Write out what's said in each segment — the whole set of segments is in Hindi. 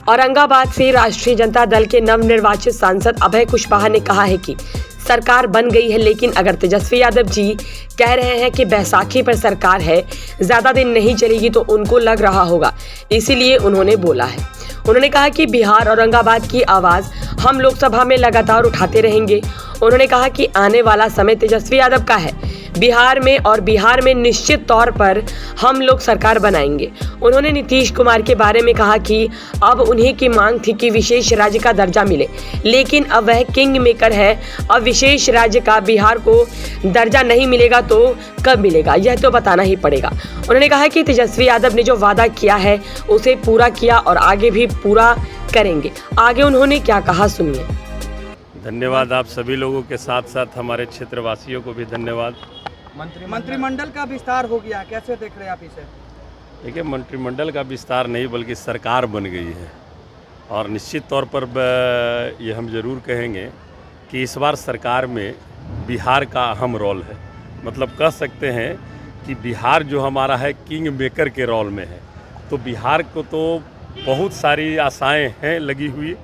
औरंगाबाद से राष्ट्रीय जनता दल के नवनिर्वाचित सांसद अभय कुशवाहा ने कहा है कि सरकार बन गई है, लेकिन अगर तेजस्वी यादव जी कह रहे हैं कि बैसाखी पर सरकार है, ज्यादा दिन नहीं चलेगी, तो उनको लग रहा होगा, इसीलिए उन्होंने बोला है। उन्होंने कहा कि बिहार औरंगाबाद की आवाज हम लोकसभा में लगातार उठाते रहेंगे। उन्होंने कहा कि आने वाला समय तेजस्वी यादव का है बिहार में निश्चित तौर पर हम लोग सरकार बनाएंगे। उन्होंने नीतीश कुमार के बारे में कहा कि अब उन्हीं की मांग थी कि विशेष राज्य का दर्जा मिले, लेकिन अब वह किंग मेकर है। अब विशेष राज्य का बिहार को दर्जा नहीं मिलेगा तो कब मिलेगा, यह तो बताना ही पड़ेगा। उन्होंने कहा कि तेजस्वी यादव ने जो वादा किया है उसे पूरा किया और आगे भी पूरा करेंगे। आगे उन्होंने क्या कहा, सुनिए। धन्यवाद आप सभी लोगों के साथ साथ हमारे क्षेत्रवासियों को भी धन्यवाद। मंत्रिमंडल का विस्तार हो गया, कैसे देख रहे हैं आप इसे? देखिए, मंत्रिमंडल का विस्तार नहीं बल्कि सरकार बन गई है और निश्चित तौर पर ये हम ज़रूर कहेंगे कि इस बार सरकार में बिहार का अहम रोल है। मतलब कह सकते हैं कि बिहार जो हमारा है किंग मेकर के रोल में है। तो बिहार को तो बहुत सारी आशाएं हैं लगी हुई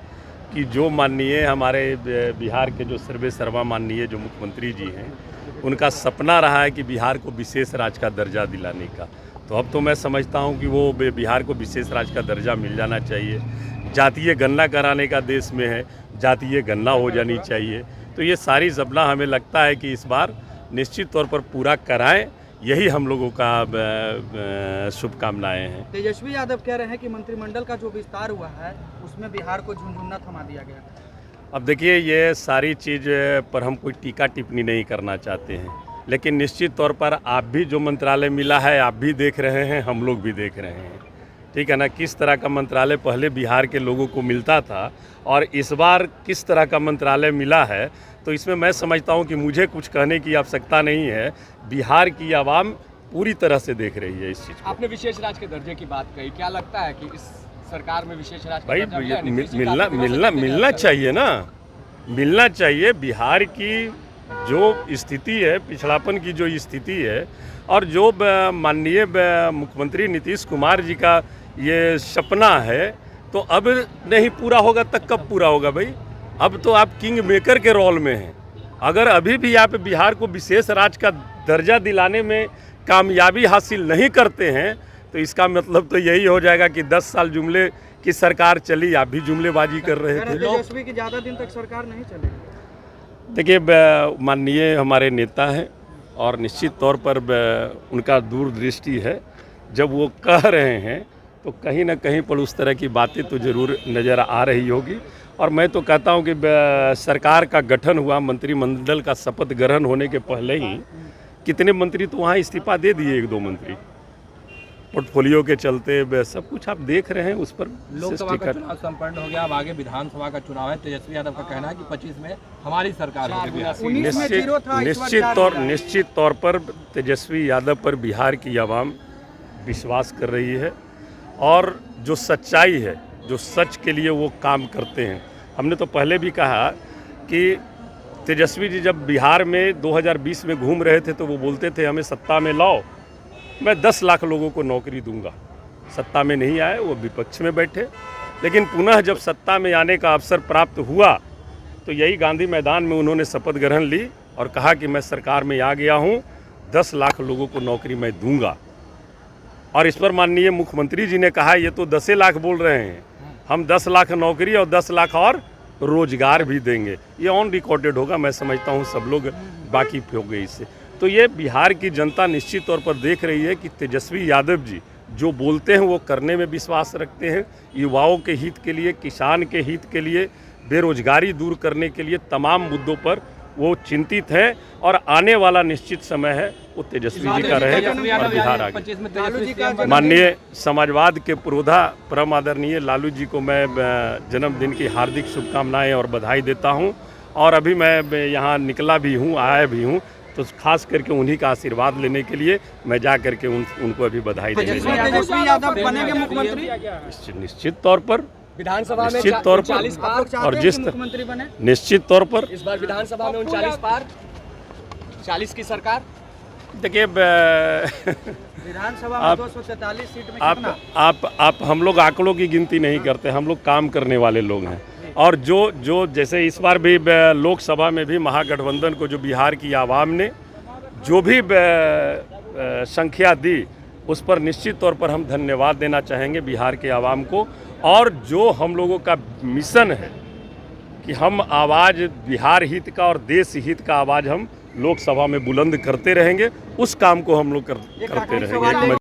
कि जो माननीय हमारे बिहार के जो सर्वेसर्वा माननीय जो मुख्यमंत्री जी हैं, उनका सपना रहा है कि बिहार को विशेष राज्य का दर्जा दिलाने का। तो अब तो मैं समझता हूं कि वो बिहार को विशेष राज्य का दर्जा मिल जाना चाहिए। जातीय गणना कराने का देश में है, जातीय गणना हो जानी चाहिए। तो ये सारी सपना हमें लगता है कि इस बार निश्चित तौर पर पूरा कराएं, यही हम लोगों का शुभकामनाएं हैं। तेजस्वी यादव कह रहे हैं कि मंत्रिमंडल का जो विस्तार हुआ है उसमें बिहार को झुनझुना थमा दिया गया। अब देखिए, ये सारी चीज़ पर हम कोई टीका टिप्पणी नहीं करना चाहते हैं, लेकिन निश्चित तौर पर आप भी जो मंत्रालय मिला है आप भी देख रहे हैं, हम लोग भी देख रहे हैं, ठीक है ना। किस तरह का मंत्रालय पहले बिहार के लोगों को मिलता था और इस बार किस तरह का मंत्रालय मिला है, तो इसमें मैं समझता हूं कि मुझे कुछ कहने की आवश्यकता नहीं है। बिहार की आवाम पूरी तरह से देख रही है इस चीज़ को। आपने विशेष राज्य के दर्जे की बात कही, क्या लगता है कि इस सरकार में विशेष राज्य भाई मिलना चाहिए ना, मिलना चाहिए। बिहार की जो स्थिति है, पिछड़ापन की जो स्थिति है, और जो माननीय मुख्यमंत्री नीतीश कुमार जी का ये सपना है, तो अब नहीं पूरा होगा तब कब पूरा होगा भाई? अब तो आप किंग मेकर के रोल में हैं। अगर अभी भी आप बिहार को विशेष राज्य का दर्जा दिलाने में कामयाबी हासिल नहीं करते हैं, तो इसका मतलब तो यही हो जाएगा कि 10 साल जुमले की सरकार चली, आप भी जुमलेबाजी कर रहे थे। तेजस्वी की ज़्यादा दिन तक सरकार नहीं चलेगी। देखिए, माननीय हमारे नेता हैं और निश्चित तौर पर उनका दूरदृष्टि है। जब वो कह रहे हैं तो कहीं ना कहीं पर उस तरह की बातें तो ज़रूर नज़र आ रही होगी। और मैं तो कहता हूं कि सरकार का गठन हुआ, मंत्रिमंडल का शपथ ग्रहण होने के पहले ही कितने मंत्री तो वहाँ इस्तीफा दे दिए, 1-2 मंत्री पोर्टफोलियो के चलते। सब कुछ आप देख रहे हैं। उस पर लोकसभा का चुनाव संपन्न हो गया, अब आगे विधानसभा का चुनाव है। तेजस्वी यादव का कहना है कि 25 में हमारी सरकार होगी। निश्चित तौर पर तेजस्वी यादव पर बिहार की आवाम विश्वास कर रही है और जो सच्चाई है, जो सच के लिए वो काम करते हैं। हमने तो पहले भी कहा कि तेजस्वी जी जब बिहार में 2020 में घूम रहे थे तो वो बोलते थे हमें सत्ता में लाओ, मैं 10 लाख लोगों को नौकरी दूंगा। सत्ता में नहीं आए, वो विपक्ष में बैठे, लेकिन पुनः जब सत्ता में आने का अवसर प्राप्त हुआ तो यही गांधी मैदान में उन्होंने शपथ ग्रहण ली और कहा कि मैं सरकार में आ गया हूँ, 10 लाख लोगों को नौकरी मैं दूंगा। और इस पर माननीय मुख्यमंत्री जी ने कहा ये तो 10 लाख बोल रहे हैं, हम 10 लाख नौकरी और 10 लाख और रोजगार भी देंगे। ये ऑन रिकॉर्डेड होगा, मैं समझता हूँ सब लोग वाकिफ हो गए इससे। तो ये बिहार की जनता निश्चित तौर पर देख रही है कि तेजस्वी यादव जी जो बोलते हैं वो करने में विश्वास रखते हैं। युवाओं के हित के लिए, किसान के हित के लिए, बेरोजगारी दूर करने के लिए तमाम मुद्दों पर वो चिंतित हैं और आने वाला निश्चित समय है वो तेजस्वी जी का रहेगा और बिहार आगे। माननीय समाजवाद के पुरोधा परम आदरणीय लालू जी को मैं जन्मदिन की हार्दिक शुभकामनाएं और बधाई देता हूं। और अभी मैं यहाँ निकला भी हूँ, आया भी हूँ, तो खास करके उन्हीं का आशीर्वाद लेने के लिए मैं जा करके उनको अभी बधाई देने निश्चित तौर पर विधानसभा में निश्चित तौर पर और जिस मुख्यमंत्री बने निश्चित तौर पर इस बार विधानसभा में 39 पार, 40 की सरकार। देखिए विधानसभा में 243 सीट में कितना? आप हम लोग आंकड़ों की गिनती नहीं करते, हम लोग काम करने वाले लोग हैं। और जो जैसे इस बार भी लोकसभा में भी महागठबंधन को जो बिहार की आवाम ने जो भी संख्या दी, उस पर निश्चित तौर पर हम धन्यवाद देना चाहेंगे बिहार के आवाम को। और जो हम लोगों का मिशन है कि हम आवाज़ बिहार हित का और देश हित का आवाज़ हम लोकसभा में बुलंद करते रहेंगे, उस काम को हम लोग करते रहेंगे।